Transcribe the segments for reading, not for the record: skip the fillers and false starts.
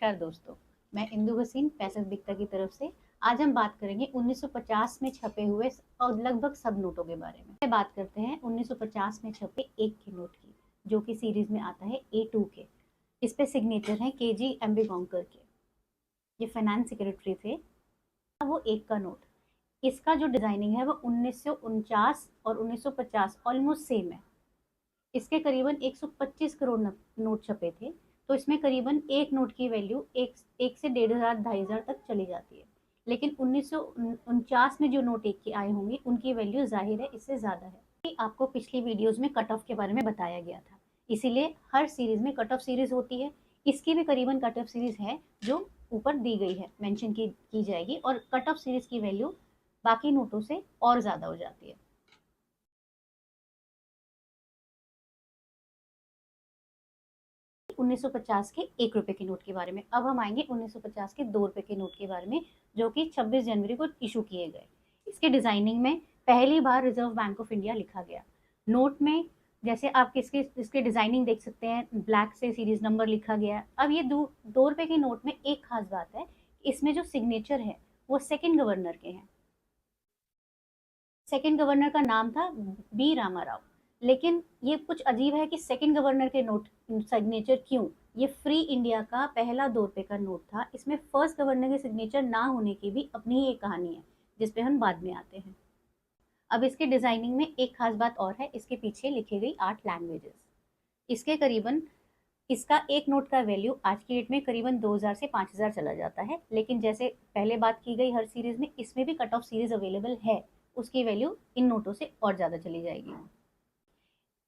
नमस्कार दोस्तों, मैं इंदु हसीन पैसेज बिकता की तरफ से। आज हम बात करेंगे 1950 में छपे हुए और लगभग सब नोटों के बारे में। बात करते हैं 1950 में छपे 1 के नोट की, जो कि सीरीज में आता है A2 के। इस पे सिग्नेचर है KG एम्बेगोंकर के। ये फाइनेंस सेक्रेटरी थे। वो 1 का नोट, इसका जो डिजाइनिंग है वो 1949 और 1950 ऑलमोस्ट सेम है। इसके करीबन 125 करोड़ नोट छपे थे, तो इसमें करीबन एक नोट की वैल्यू एक से 1,500 2,500 तक चली जाती है। लेकिन 1949 में जो नोट एक के आए होंगे उनकी वैल्यू जाहिर है इससे ज्यादा है। आपको पिछली वीडियोस में कट ऑफ के बारे में बताया गया था, इसीलिए हर सीरीज में कट ऑफ सीरीज होती है। इसकी भी करीबन कट ऑफ सीरीज है जो ऊपर दी गई है, मेंशन की जाएगी, और कट ऑफ सीरीज की वैल्यू बाकी नोटों से और ज्यादा हो जाती है। 1950 के 1 रुपए के नोट के बारे में। अब हम आएंगे 1950 के 2 रुपए के नोट के बारे में, जो कि 26 जनवरी को इशू किए गए। इसके डिजाइनिंग में पहली बार रिजर्व बैंक ऑफ इंडिया लिखा गया। नोट में जैसे आप इसके डिजाइनिंग देख सकते हैं, ब्लैक से सीरीज नंबर लिखा गया। अब ये 2 रुपए के नोट में एक खास बात है, इसमें जो सिग्नेचर है वो सेकेंड गवर्नर के हैं। सेकेंड गवर्नर का नाम था बी रामाराव। लेकिन ये कुछ अजीब है कि सेकंड गवर्नर के नोट सिग्नेचर क्यों? ये फ्री इंडिया का पहला 2 रुपए का नोट था। इसमें फर्स्ट गवर्नर के सिग्नेचर ना होने की भी अपनी ही एक कहानी है, जिसपे हम बाद में आते हैं। अब इसके डिजाइनिंग में एक खास बात और है, इसके पीछे लिखी गई 8 लैंग्वेजेस। इसके करीबन इसका एक नोट का वैल्यू आज की डेट में करीबन 2000 से 5000 चला जाता है। लेकिन जैसे पहले बात की गई हर सीरीज में, इसमें भी कट ऑफ सीरीज अवेलेबल है, उसकी वैल्यू इन नोटों से और ज्यादा चली जाएगी।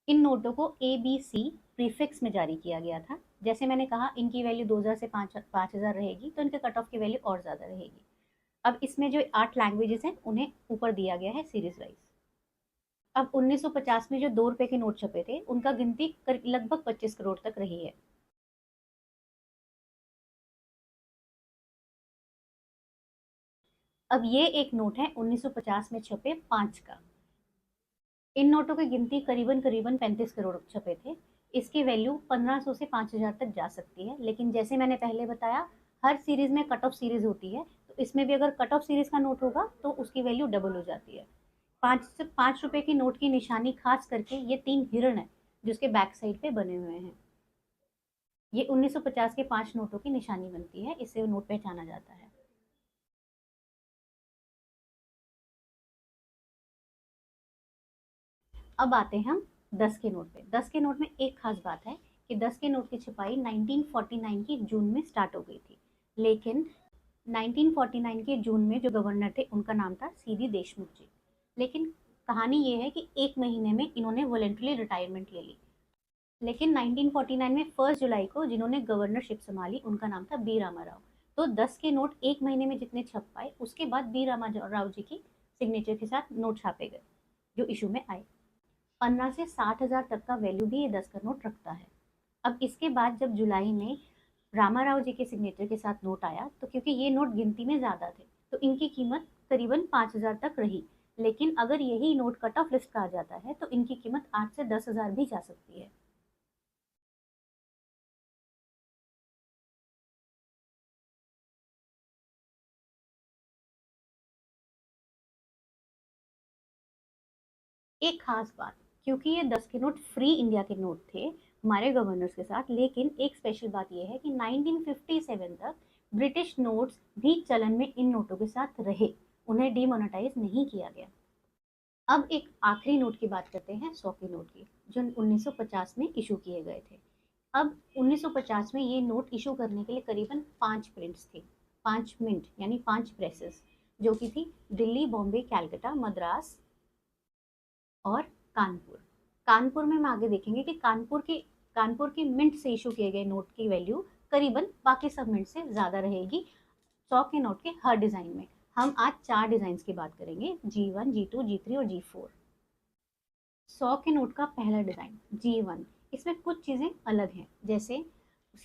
इन नोटों को ABC प्रीफिक्स में जारी किया गया था। जैसे मैंने कहा, इनकी वैल्यू 2000 से 5000 रहेगी, तो इनके कट ऑफ की वैल्यू और ज्यादा रहेगी। अब इसमें जो 8 लैंग्वेजेस हैं उन्हें ऊपर दिया गया है सीरीज वाइज। अब 1950 में जो 2 रुपए के नोट छपे थे उनका गिनती लगभग 25 करोड़ तक रही है। अब ये एक नोट है 1950 में छपे 5 का। इन नोटों की गिनती करीबन करीबन 35 करोड़ छपे थे। इसकी वैल्यू 1500 से 5000 तक जा सकती है। लेकिन जैसे मैंने पहले बताया, हर सीरीज में कट ऑफ सीरीज होती है, तो इसमें भी अगर कट ऑफ सीरीज का नोट होगा तो उसकी वैल्यू डबल हो जाती है। 5 रुपए की नोट की निशानी खास करके ये 3 हिरण है जिसके बैक साइड पे बने हुए हैं। ये 1950 के 5 नोटों की निशानी बनती है, इससे वो नोट पहचाना जाता है। अब आते हैं हम 10 के नोट पे। 10 के नोट में एक खास बात है कि 10 के नोट की छपाई 1949 की जून में स्टार्ट हो गई थी। लेकिन 1949 के जून में जो गवर्नर थे उनका नाम था CD देशमुख जी। लेकिन कहानी ये है कि एक महीने में इन्होंने वॉलेंटरी रिटायरमेंट ले ली। लेकिन 1949 में 1 जुलाई को जिन्होंने गवर्नरशिप संभाली उनका नाम था बी रामाराव। तो 10 के नोट एक महीने में जितने छप पाए, उसके बाद बी रामाराव जी की सिग्नेचर के साथ नोट छापे गए जो इशू में आए। 15 से 60,000 तक का वैल्यू भी ये 10 का नोट रखता है। अब इसके बाद जब जुलाई में रामाराव जी के सिग्नेचर के साथ नोट आया, तो क्योंकि ये नोट गिनती में ज्यादा थे तो इनकी कीमत करीबन 5,000 तक रही। लेकिन अगर यही नोट कट ऑफ लिस्ट का आ जाता है तो इनकी कीमत 8 से 10,000 भी जा सकती है। एक खास बात, क्योंकि ये 10 के नोट फ्री इंडिया के नोट थे हमारे गवर्नर्स के साथ, लेकिन एक स्पेशल बात यह है कि 1957 तक ब्रिटिश नोट्स भी चलन में इन नोटों के साथ रहे, उन्हें डीमोनेटाइज नहीं किया गया। अब एक आखिरी नोट की बात करते हैं, 100 के नोट की, जो 1950 में इशू किए गए थे। अब 1950 में ये नोट इशू करने के लिए करीबन 5 प्रिंट्स थे, 5 मिंट यानी 5 प्रेसेस, जो कि थी दिल्ली, बॉम्बे, कैलकाटा, मद्रास और कानपुर। कानपुर में हम आगे देखेंगे कि कानपुर के मिंट से इशू किए गए नोट की वैल्यू करीबन बाकी सब मिंट से ज्यादा रहेगी 100 के नोट के हर डिजाइन में। हम आज 4 डिजाइन की बात करेंगे, G1, G2, G3 और G4। 100 के नोट का पहला डिजाइन G1, इसमें कुछ चीजें अलग हैं, जैसे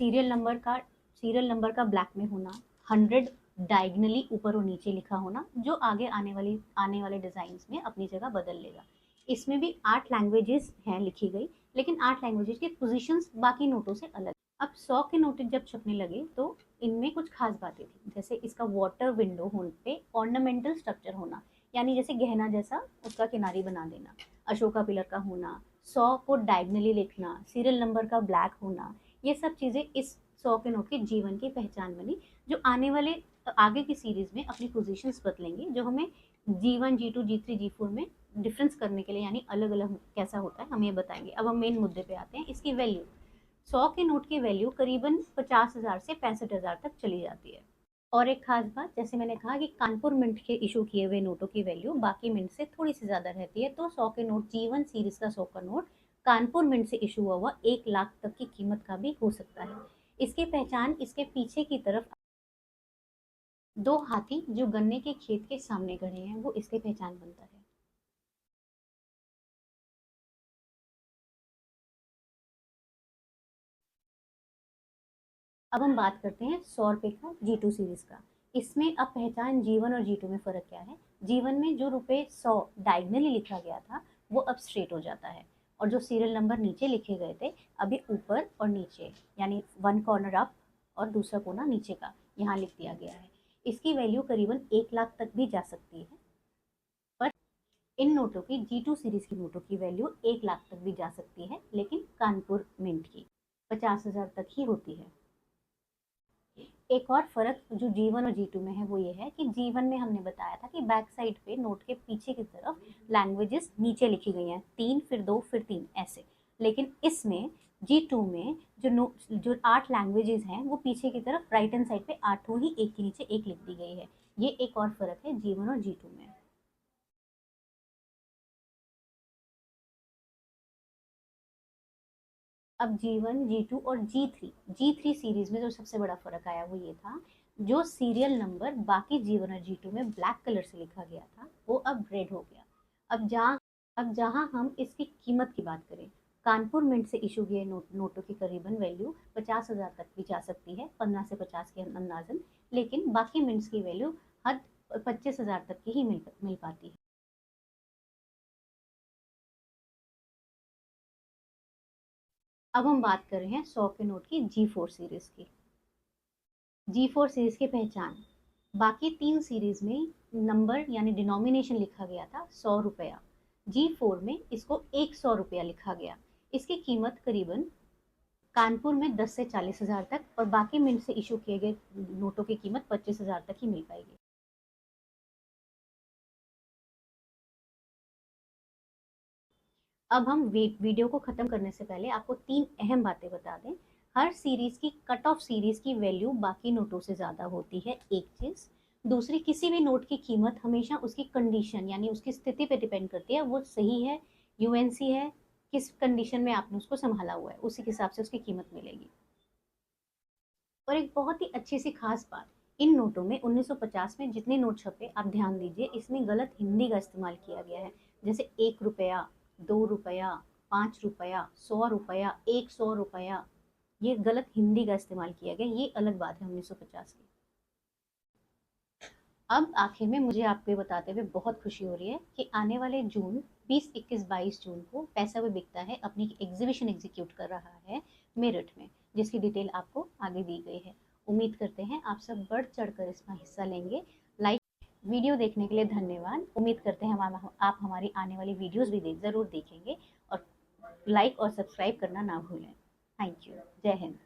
सीरियल नंबर का ब्लैक में होना, 100 डायगनली ऊपर और नीचे लिखा होना, जो आगे आने वाले डिजाइन में अपनी जगह बदल लेगा। इसमें भी 8 लैंग्वेजेस हैं लिखी गई, लेकिन 8 लैंग्वेजेस के पोजीशंस बाकी नोटों से अलग। अब 100 के नोट जब छपने लगे तो इनमें कुछ खास बातें थी, जैसे इसका वाटर विंडो होने पे ऑर्नामेंटल स्ट्रक्चर होना, यानी जैसे गहना जैसा उसका किनारी बना देना, अशोका पिलर का होना, 100 को डायगनली लिखना, सीरियल नंबर का ब्लैक होना, ये सब चीज़ें इस 100 के नोट के जीवन की पहचान बनी, जो आने वाले आगे की सीरीज में अपनी पोजीशंस बदलेंगे, जो हमें G1, G2, G3, G4 में डिफरेंस करने के लिए, यानी अलग अलग कैसा होता है हमें ये बताएंगे। अब हम मेन मुद्दे पे आते हैं। इसकी वैल्यू, 100 के नोट की वैल्यू करीबन 50,000 से 65,000 तक चली जाती है। और एक खास बात, जैसे मैंने कहा कि कानपुर मिंट के इशू किए हुए नोटों की वैल्यू बाकी मिंट से थोड़ी सी ज्यादा रहती है, तो 100 के नोट G1 सीरीज का 100 का नोट कानपुर मिंट से इशू हुआ 1 लाख तक की कीमत का भी हो सकता है। इसकी पहचान इसके पीछे की तरफ 2 हाथी जो गन्ने के खेत के सामने खड़े हैं, वो इसकी पहचान बनता है। अब हम बात करते हैं 100 रुपए का G2 सीरीज का। इसमें अब पहचान G1 और G2 में फर्क क्या है। G1 में जो रुपए 100 डायगनली लिखा गया था वो अब स्ट्रेट हो जाता है, और जो सीरियल नंबर नीचे लिखे गए थे अभी ऊपर और नीचे, यानी 1 कॉर्नर अप और दूसरा कोना नीचे का यहाँ लिख दिया गया है। इसकी वैल्यू करीबन 1 लाख तक भी जा सकती है, पर इन नोटों की G2 सीरीज की नोटों की वैल्यू 1 लाख तक भी जा सकती है, लेकिन कानपुर मिंट की 50,000 तक ही होती है। एक और फर्क जो G1 और G2 में है वो ये है कि G1 में हमने बताया था कि बैक साइड पे नोट के पीछे की तरफ लैंग्वेजेस नीचे लिखी गई हैं, 3 फिर 2 फिर 3 ऐसे, लेकिन इसमें G2 में जो 8 लैंग्वेजेस हैं वो पीछे की तरफ राइट हैंड साइड पे 8 ही एक के नीचे एक लिख दी गई है। ये एक और फर्क है G1 और G2 में। अब G1, G2 और G3 सीरीज में जो सबसे बड़ा फर्क आया वो ये था, जो सीरियल नंबर बाकी G1 और G2 में ब्लैक कलर से लिखा गया था वो अब रेड हो गया। अब जहां हम इसकी कीमत की बात करें, कानपुर मिंट से इशू किए नोटों की करीबन वैल्यू 50,000 तक भी जा सकती है, 15 से 50 के अंदाजन, लेकिन बाकी मिंट्स की वैल्यू हद 25,000 तक की ही मिल पाती है। अब हम बात कर रहे हैं 100 के नोट की G4 सीरीज की। G4 सीरीज की पहचान, बाकी 3 सीरीज में नंबर यानी डिनोमिनेशन लिखा गया था 100 रुपया, G4 में इसको 100 रुपया लिखा गया। इसकी कीमत करीबन कानपुर में 10 से 40,000 तक और बाकी मिंट से इशू किए गए नोटों की कीमत 25,000 तक ही मिल पाएगी। अब हम वीडियो को खत्म करने से पहले आपको 3 अहम बातें बता दें। हर सीरीज की कट ऑफ सीरीज की वैल्यू बाकी नोटों से ज़्यादा होती है, एक चीज़। दूसरी, किसी भी नोट की कीमत हमेशा उसकी कंडीशन यानी उसकी स्थिति पे डिपेंड करती है, वो सही है, यूएनसी है, किस कंडीशन में आपने उसको संभाला हुआ है, उसी के हिसाब से उसकी कीमत मिलेगी। और एक बहुत ही अच्छी सी खास बात, इन नोटों में 1950 में जितने नोट छपे आप ध्यान दीजिए, इसमें गलत हिंदी का इस्तेमाल किया गया है, जैसे 1 रुपया, 2 रुपया, 5 रुपया, 100 रुपया, 100 रुपया, ये गलत हिंदी का इस्तेमाल किया गया, ये अलग बात है 1950 की। अब आखिर में मुझे आपको ये बताते हुए बहुत खुशी हो रही है कि आने वाले जून 20, 21, 22 जून को पैसा भी बिकता है अपनी एग्जीबिशन एग्जीक्यूट कर रहा है मेरठ में, जिसकी डिटेल आपको आगे दी गई है। उम्मीद करते हैं आप सब बढ़ चढ़कर इसमें हिस्सा लेंगे। लाइक वीडियो देखने के लिए धन्यवाद। उम्मीद करते हैं आप हमारी आने वाली वीडियोस भी ज़रूर देखेंगे, और लाइक और सब्सक्राइब करना ना भूलें। Thank you. जय हिंद।